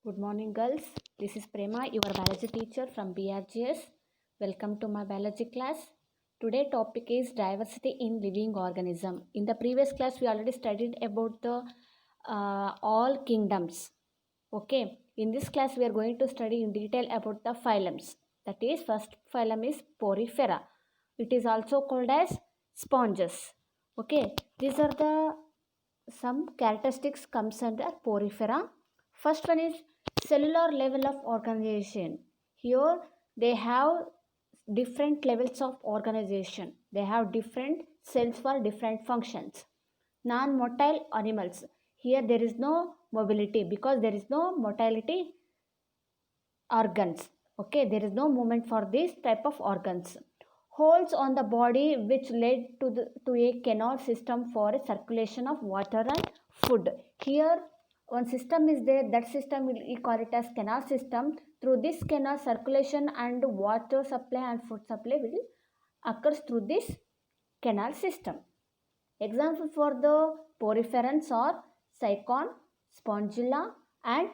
Good morning, girls. This is Prema, your biology teacher from BRGS. Welcome to my biology class. Today topic is diversity in living organism. In the previous class, we already studied about the all kingdoms. Okay. In this class, we are going to study in detail about the phylums. That is, first phylum is Porifera. It is also called as sponges. Okay. These are the some characteristics comes under Porifera. First one is cellular level of organization. Here they have different levels of organization. They have different cells for different functions. Non-motile animals. Here there is no mobility because there is no motility organs. Okay, there is no movement for this type of organs. Holes on the body which led to a canal system for a circulation of water and food. Here one system is there, that system we call it as canal system. Through this canal, circulation and water supply and food supply will occurs through this canal system. Example for the poriferans are cycon, spongilla and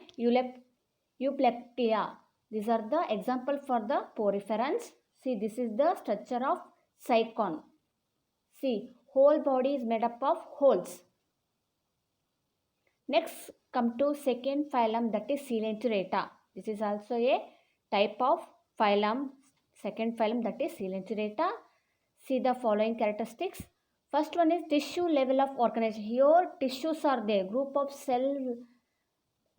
euplectia. These are the example for the poriferans. See, this is the structure of cycon. See, whole body is made up of holes. Next, come to second phylum, that is Coelenterata. This is also a type of phylum. Second phylum, that is Coelenterata. See the following characteristics. First one is tissue level of organization. Here tissues are there, group of cell,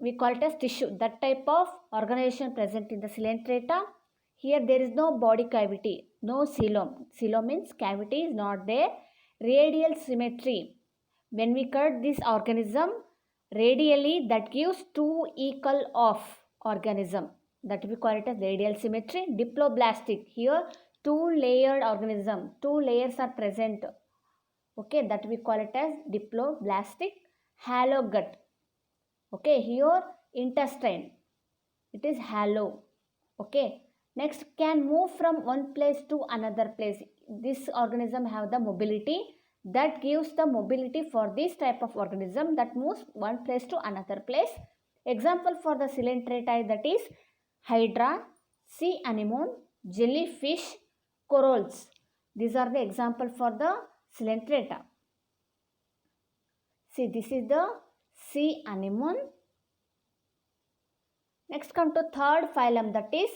we call it as tissue. That type of organization present in the Coelenterata. Here there is no body cavity, no coelom. Coelom means cavity is not there. Radial symmetry. When we cut this organism radially, that gives two equal of organism. That we call it as radial symmetry. Diploblastic. Here two layered organism. Two layers are present. Okay, that we call it as diploblastic. Hollow gut. Okay, here intestine. It is hollow. Okay. Next, can move from one place to another place. This organism have the mobility that gives the mobility for this type of organism that moves one place to another place. Example for the Coelenterata, that is hydra, sea anemone, jellyfish, corals. These are the example for the Coelenterata. See, this is the sea anemone. Next, come to third phylum, that is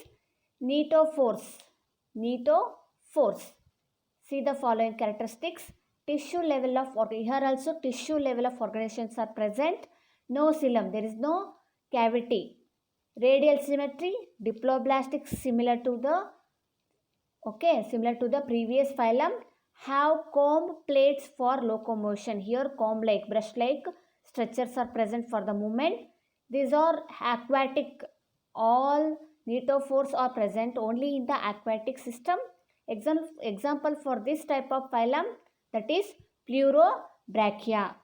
Ctenophores. Ctenophores. See the following characteristics. Tissue level of here also tissue level of organizations are present. No coelom, there is no cavity. Radial symmetry, diploblastic, similar to the previous phylum. Have comb plates for locomotion. Here comb like brush like structures are present for the movement. These are aquatic. All ctenophores are present only in the aquatic system. Example for this type of phylum, that is Pleurobrachia.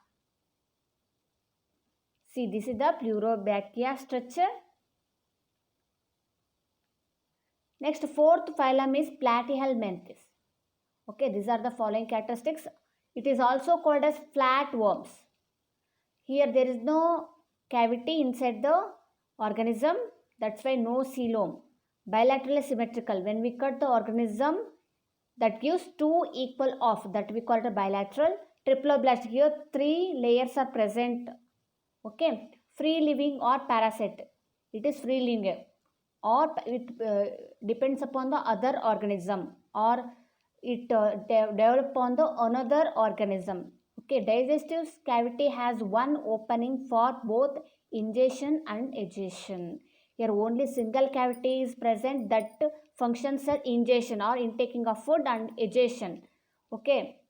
See, this is the Pleurobrachia structure. Next, fourth phylum is Platyhelminthes. Okay, these are the following characteristics. It is also called as flatworms. Here there is no cavity inside the organism. That's why no coelom. Bilaterally symmetrical. When we cut the organism, that gives two equal of, that we call it a bilateral. Triploblast. Here three layers are present. Okay. Free living or parasite. It is free living or it depends upon the other organism, or it develop upon the another organism. Okay, digestive cavity has one opening for both ingestion and egestion. Here only single cavity is present that functions as ingestion or intaking of food and egestion. Okay,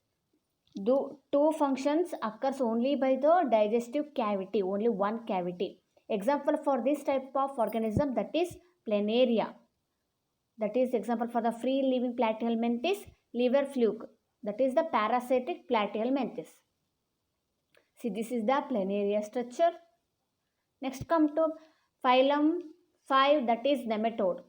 two functions occurs only by the digestive cavity, only one cavity. Example for this type of organism, that is planaria. That is example for the free living Platyhelminthes, liver fluke. That is the parasitic Platyhelminthes. See, this is the planaria structure. Next, come to phylum 5, that is nematode.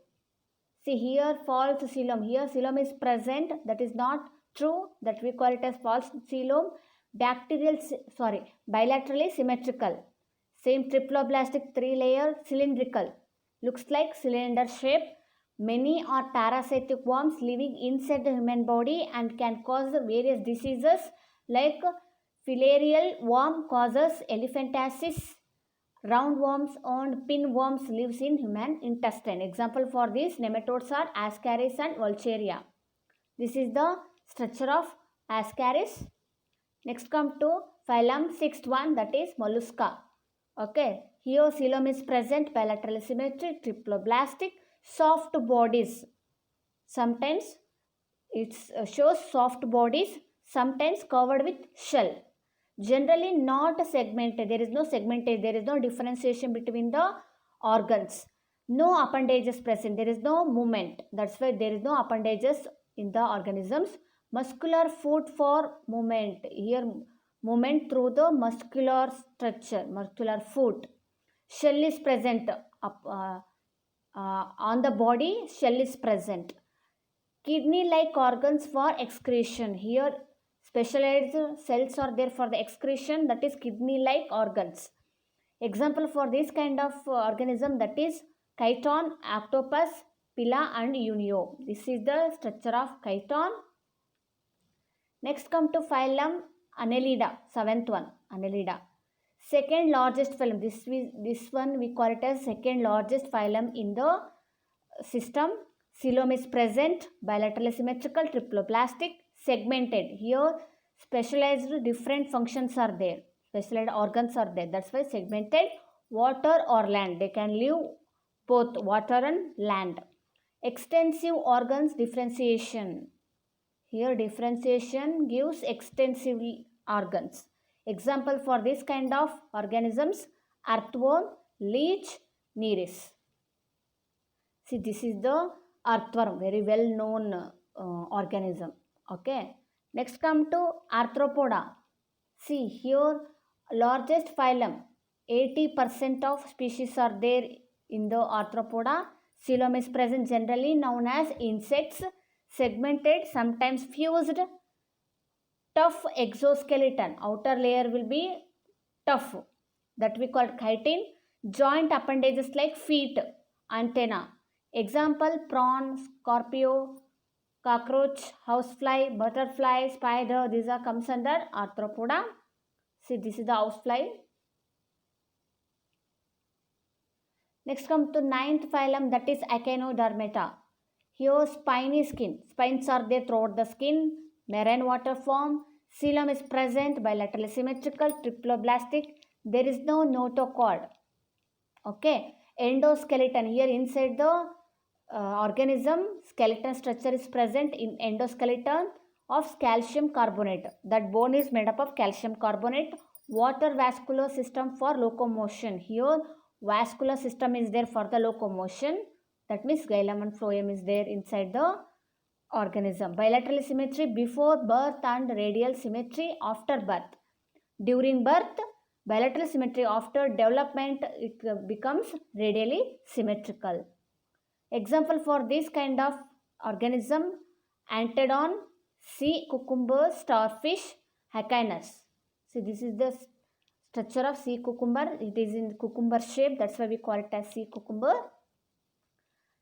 See, here false coelom. Here coelom is present. That is not true. That we call it as false coelom. Bilaterally symmetrical. Same triploblastic 3-layer cylindrical. Looks like cylinder shape. Many are parasitic worms living inside the human body and can cause various diseases like filarial worm causes elephantiasis. Roundworms and pinworms lives in human intestine. Example for these nematodes are Ascaris and Volcharia. This is the structure of Ascaris. Next come to phylum sixth one, that is Mollusca. Okay, here coelom is present, bilateral symmetry, triploblastic, soft bodies. Sometimes it shows soft bodies, sometimes covered with shell. Generally not segmented. There is no segmentation. There is no differentiation between the organs. No appendages present. There is no movement. That's why there is no appendages in the organisms. Muscular foot for movement. Here movement through the muscular structure, muscular foot. Shell is present on the body. Shell is present. Kidney-like organs for excretion. Here specialized cells are there for the excretion, that is kidney-like organs. Example for this kind of organism, that is chiton, octopus, pila and unio. This is the structure of chiton. Next come to phylum Annelida, seventh one, Annelida. Second largest phylum. This one we call it as second largest phylum in the system. Coelom is present, bilateral symmetrical, triploblastic, segmented. Here specialized different functions are there. Specialized organs are there. That's why segmented. Water or land. They can live both water and land. Extensive organs differentiation. Here differentiation gives extensive organs. Example for this kind of organisms, earthworm, leech, nereis. See, this is the earthworm, very well known organism. Okay. Next come to arthropoda. See here largest phylum. 80% of species are there in the arthropoda. Coelom is present, generally known as insects. Segmented, sometimes fused. Tough exoskeleton. Outer layer will be tough. That we call chitin. Joint appendages like feet, antenna. Example, prawn, scorpio, cockroach, housefly, butterfly, spider. These are comes under arthropoda. See, this is the housefly. Next come to ninth phylum, that is Echinodermata. Here spiny skin. Spines are there throughout the skin. Marine water form. Coelom is present, bilateral symmetrical, triploblastic. There is no notochord. Okay. Endoskeleton. Here inside the organism, skeleton structure is present in endoskeleton of calcium carbonate. That bone is made up of calcium carbonate. Water vascular system for locomotion. Here vascular system is there for the locomotion. That means xylem and phloem is there inside the organism. Bilateral symmetry before birth and radial symmetry after birth. During birth, bilateral symmetry. After development, it becomes radially symmetrical. Example for this kind of organism, Antedon, sea cucumber, starfish, Hackinus. See, this is the structure of sea cucumber. It is in cucumber shape. That's why we call it as sea cucumber.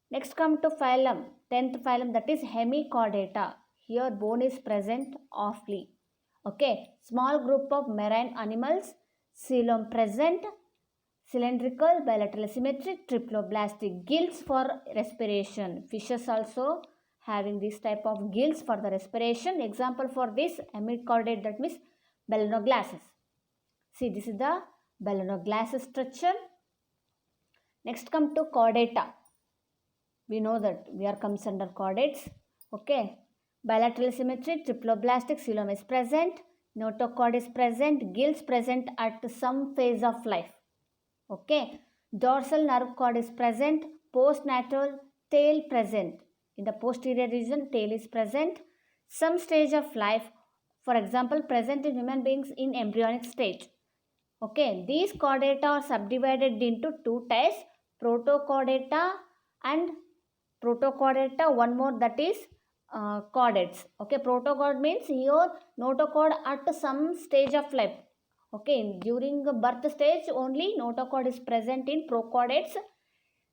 Next come to phylum, 10th phylum, that is Hemichordata. Here bone is present awfully. Okay, small group of marine animals, coelom present, cylindrical, bilateral symmetry, triploblastic, gills for respiration. Fishes also having this type of gills for the respiration. Example for this, hemichordate, that means balanoglossus. See, this is the balanoglossus structure. Next come to chordata. We know that we are comes under chordates. Okay. Bilateral symmetry, triploblastic, coelom is present, notochord is present, gills present at some phase of life. Okay. Dorsal nerve cord is present, postnatal tail present. In the posterior region, tail is present. Some stage of life, for example, present in human beings in embryonic stage. Okay. These chordata are subdivided into two types, protochordata and protochordata, one more, that is chordates. Okay, protochord means here notochord at some stage of life. Okay, during the birth stage only notochord is present in prochordates.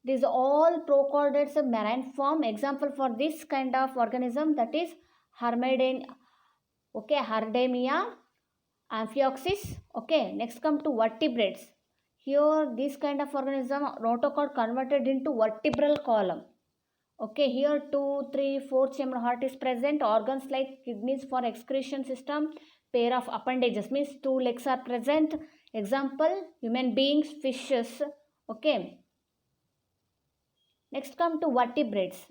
These all prochordates of marine form. Example for this kind of organism, that is Hermidine, okay, Hardemia, Amphioxus. Okay, next come to vertebrates. Here this kind of organism notochord converted into vertebral column. Okay, here 2, 3, 4 chamber heart is present. Organs like kidneys for excretion system. Pair of appendages means 2 legs are present. Example, human beings, fishes. Okay. Next come to vertebrates.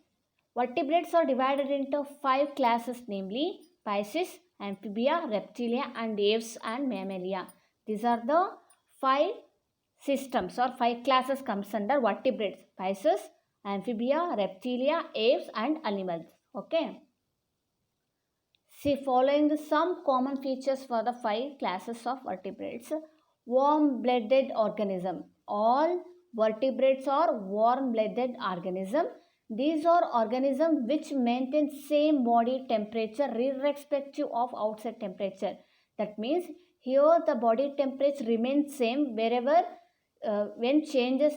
Vertebrates are divided into 5 classes, namely Pisces, Amphibia, Reptilia and Aves and Mammalia. These are the 5 systems or 5 classes comes under vertebrates. Pisces, Amphibia, Reptilia, Aves and animals. Okay. See, following some common features for the 5 classes of vertebrates. Warm-blooded organism. All vertebrates are warm-blooded organism. These are organisms which maintain same body temperature irrespective of outside temperature. That means here the body temperature remains same wherever when changes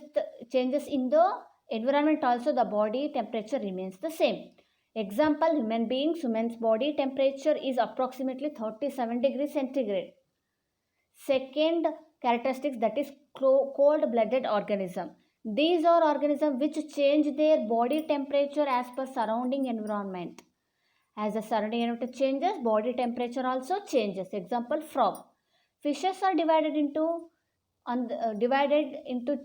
in the environment, also the body temperature remains the same. Example, human beings, human's body temperature is approximately 37 degrees centigrade. Second characteristics, that is cold-blooded organism. These are organisms which change their body temperature as per surrounding environment. As the surrounding environment changes, body temperature also changes. Example, frog. Fishes are divided into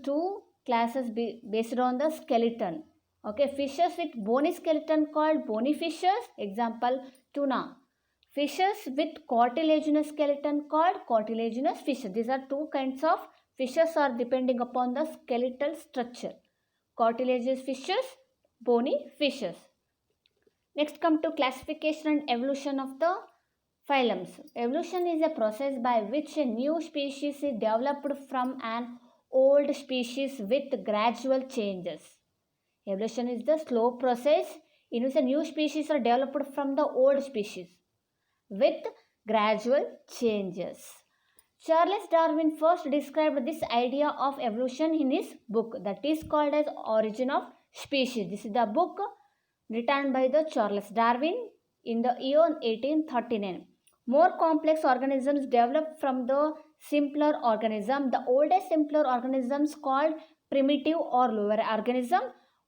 two classes based on the skeleton. Okay, fishes with bony skeleton called bony fishes. Example, tuna. Fishes with cartilaginous skeleton called cartilaginous fishes. These are two kinds of fishes are depending upon the skeletal structure. Cartilaginous fishes, bony fishes. Next come to classification and evolution of the phylums. Evolution is a process by which a new species is developed from an old species with gradual changes. Evolution is the slow process in which a new species are developed from the old species with gradual changes. Charles Darwin first described this idea of evolution in his book that is called as Origin of Species. This is the book written by the Charles Darwin in the year 1839. More complex organisms developed from the simpler organism. The oldest simpler organisms called primitive or lower organism,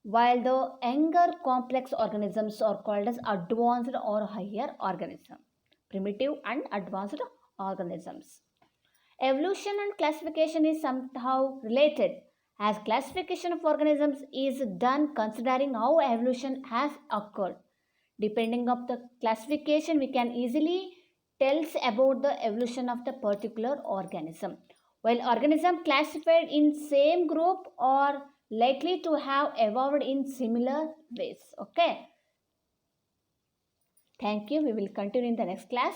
while the younger complex organisms are called as advanced or higher organism. Primitive and advanced organisms. Evolution and classification is somehow related, as classification of organisms is done considering how evolution has occurred. Depending on the classification, we can easily tell about the evolution of the particular organism. While organisms classified in same group are likely to have evolved in similar ways. Okay. Thank you. We will continue in the next class.